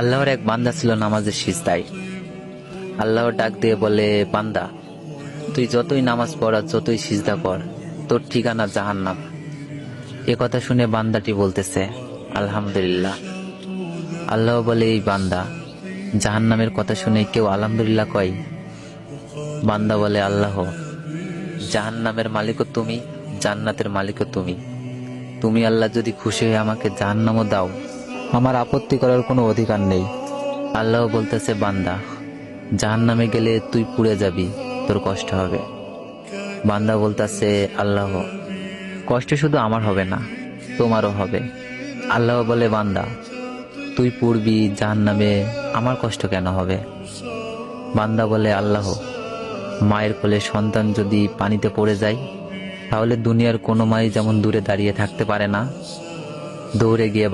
আল্লাহর এক বান্দা ছিল নামাজের সিজদায়। আল্লাহ ডাক দিয়ে বলে, বান্দা, তুই যতই নামাজ পড় আর যতই সিজদা কর, তোর ঠিকানা জাহান্নাম। এ কথা শুনে বান্দাটি বলতেছে, আলহামদুলিল্লাহ। আল্লাহ বলে, এই বান্দা, জাহান্নামের কথা শুনে কেউ আলহামদুলিল্লাহ কয়? বান্দা বলে, আল্লাহ, জাহান্নামের মালিকও তুমি, জান্নাতের মালিকও তুমি। তুমি আল্লাহ যদি খুশি হয়ে আমাকে জাহান্নামও দাও, আমার আপত্তি করার কোনো অধিকার নেই। আল্লাহ বলতেছে, বান্দা, জাহান্নামে গেলে তুই পুড়ে যাবি, তোর কষ্ট হবে। বান্দা বলতেছে, আল্লাহ, কষ্ট শুধু আমার হবে না, তোমারও হবে। আল্লাহ বলে, বান্দা, তুই পুড়বি জাহান্নামে, আমার কষ্ট কেন হবে? বান্দা বলে, আল্লাহ, মায়ের কোলে সন্তান যদি পানিতে পড়ে যায়, তাহলে দুনিয়ার কোনো মাই যেমন দূরে দাঁড়িয়ে থাকতে পারে না, দৌড়ে গিয়ে